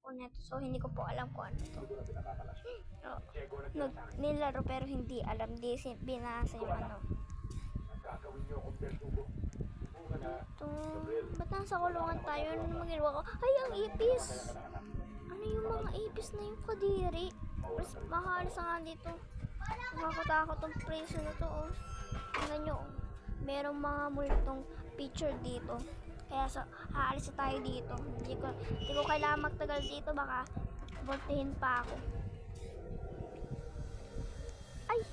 po neto. So, hindi ko po alam kung ano to. Oh, nilaro pero hindi alam. Di binasa yung ano. Ito. Ba't nasa kulungan tayo? Ano naman ginawa ko? Ay, ang ipis! Ano yung mga ipis na yung kadiri? Mas makahalis nga dito. Nakakatakot ang preso na to, oh. Tingnan nyo, oh. Merong mga multong picture dito. Kaya haalis na tayo dito. Hindi ko kailangan magtagal dito. Baka voltihin pa ako. Ay!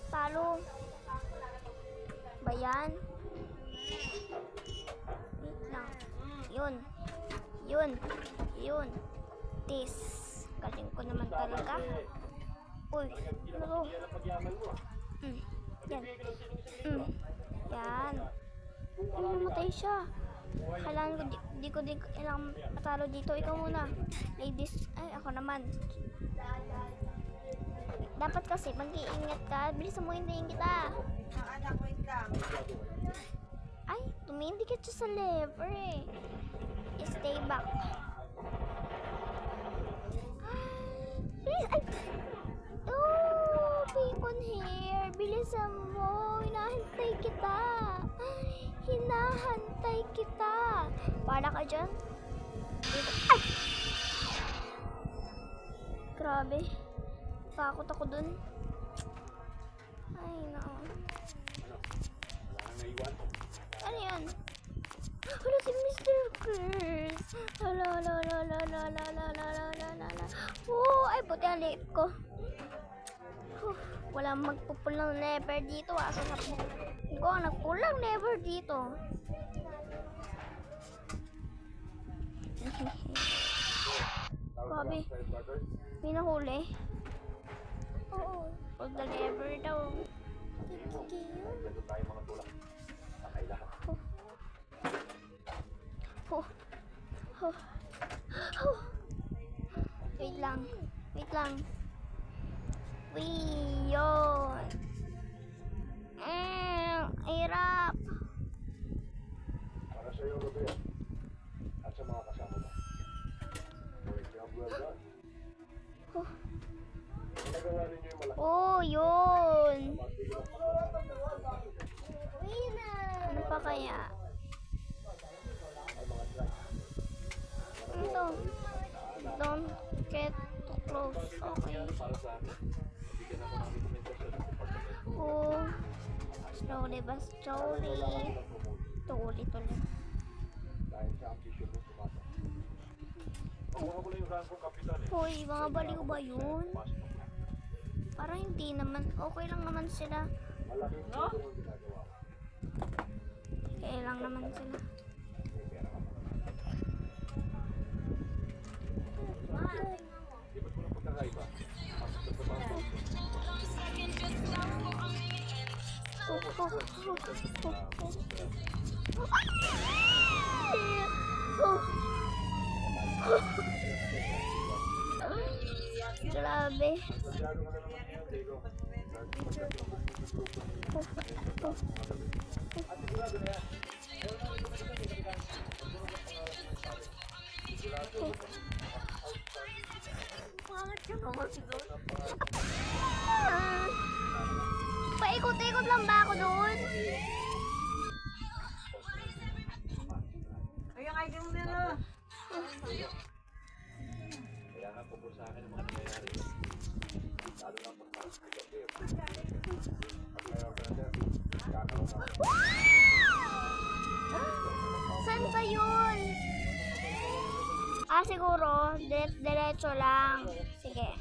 Talo. Bayan. Wait lang. Yun. This. Galing ko naman talaga. Uy, ano? Yan. Yan. Ay, namatay siya. Kailangan ko, di ko kailangan matalo dito. Ikaw muna. Ladies, ay, ako naman. Dapat kasi mag-iingat ka. Bilisan mo, hintayin kita. Ay, tumindikit siya sa lever eh. Stay back. Please, ay! Oh, bacon hair. Bilisan mo. Hinahantay kita. Para ka dyan. Ay! Grabe. Takot ako dun. Ay, nako. Ano yan? Wala si Mr. Curse. Hala. Oh, ay, puti ang lip ko. Wala magpupul ng lever dito. Asa na po? Hindi ko nagpul ng lever dito. Grabe. May nahuli. Oo. Pull the lever daw. Wait lang. Yun. Hirap. Para sa iyo, Gabriel. At sa mga kasama mo. Ginagawa ninyo yung malaki. Oh, yun. Ano pa kaya? Ito. Don't get too close. Okay. Oh. Slowly but slowly. Tuloy. Dahil sa ambisyon mo tumata. Makuha mo lang yung rango kapitan eh. Hoy, mga baliw ba yun? Parang hindi naman. Okay lang naman sila. Malaking tulong ang ginagawa mo. Okay lang naman sila. Di ba't mo na pagkakaiba? Pasok sa trabaho. Grabe. Masyado ka na naman ngayon, Diego. At sigurado na yan. Pangat ka naman siguro. Paikot-ikot lang ba ako doon? Ayun, ay yung nila. Kailangan po sa akin ang mga nangyayari. Lalo na pagkakas ni Gabriel. Pag mayroon ka na dyan, kakaroon ka. Saan ba yun? Ah, siguro. Diretso lang. Sige.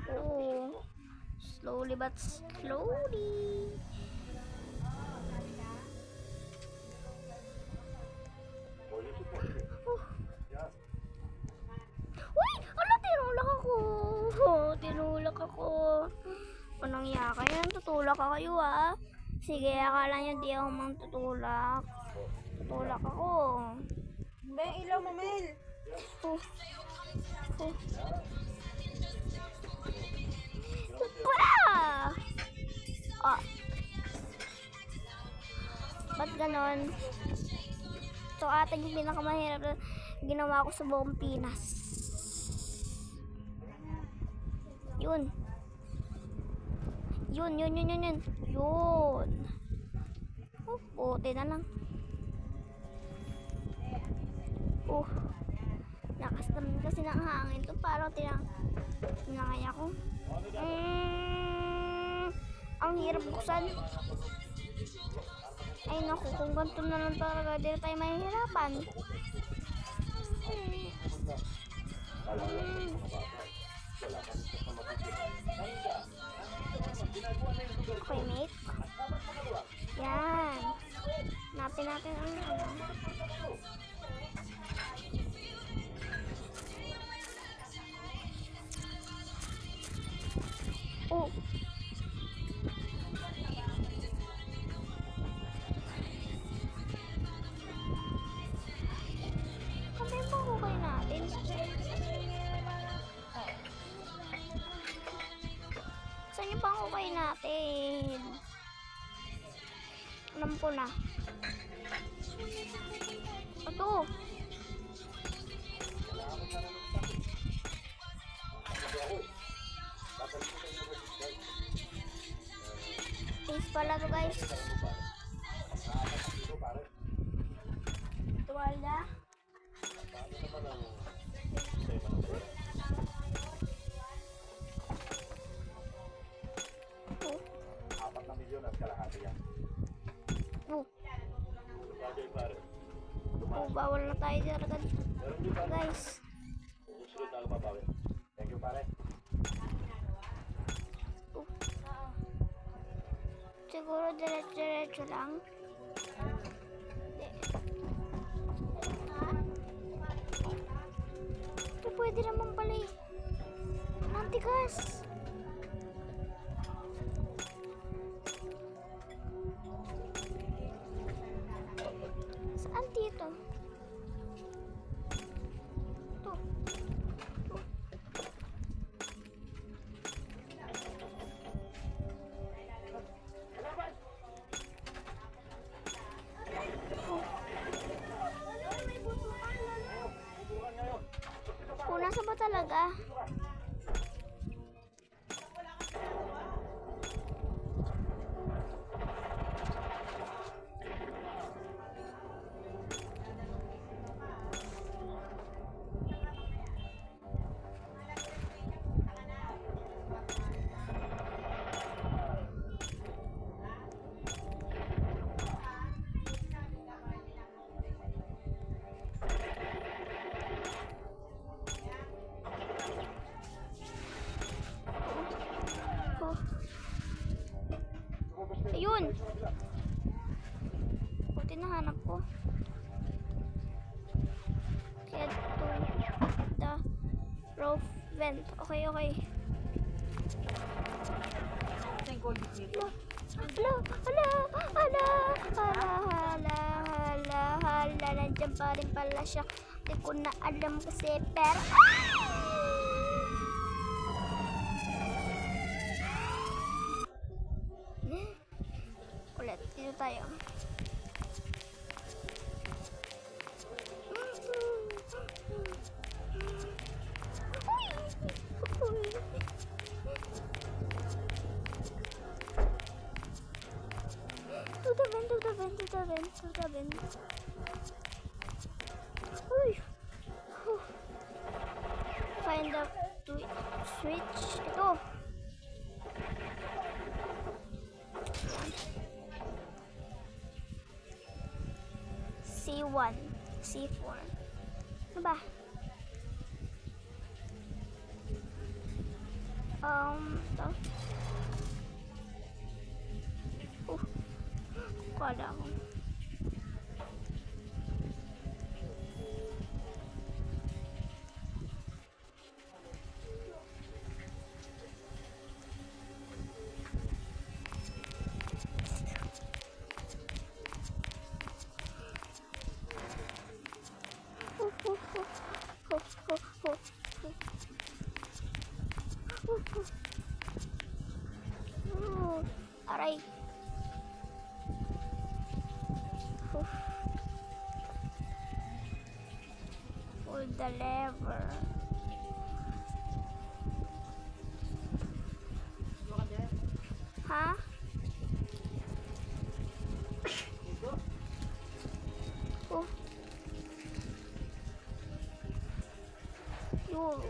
Oh, slowly but slowly. Uy, ala, tinulak ako. ako. Anong iya kayo? Tutulak ka kayo ah. Sige, akala niyo di ako mang tutulak. Tutulak ako. Ba yung ilaw mo, Mel? Oh. Oh. Bah! Ah. Ba't ganon? So ata yung pinakamahirap na ginawa ko sa buong Pinas. Yun. Yun. Yun. Oh, puti na lang. Oh. Lakas naman kasi ng hangin to. Parang tinangay ako. Ang hirap buksan. Ay naku, kung ganito na lang talaga, di na tayo mahihirapan. Okay, mate. Yan. Napin natin ang oh. Kamay mo hukay natin. Saan yung pang hukay natin? Alam ko na. Ito. Face pala to guys. Tuwalda. Oh. 4 milyon at kalahati yan. Oh. Bagay pare. Oh, bawal na tayo dyan agad. Meron din pare. Guys. Susunod na lumabawi. Thank you pare. Oh. Siguro diretso lang. Ito pwede naman pala eh. Antigas. Saan dito? Ito. Nasa ba talaga? Ayun. Buti nahanap ko. Get to the roof vent. Okay. Hala. Nandiyan pa rin pala siya. Hindi ko na alam kasi. Pero ulit, dito tayo. To the vent. Uy. Find the switch. Ito. C1, C4. Ano ba? Ito. Kala ko. Ay. Oof. Pull the lever. Ha? Oh. Yun.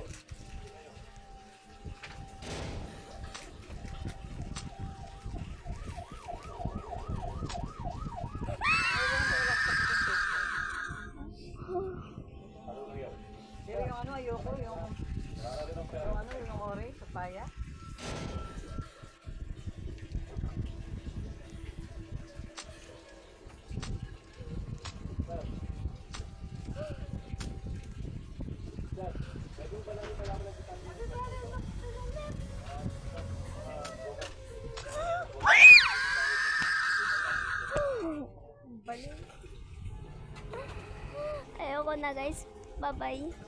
Pero yung ano, ayoko, yung ano, yung orange, papaya. Ayoko na guys. Bye-bye.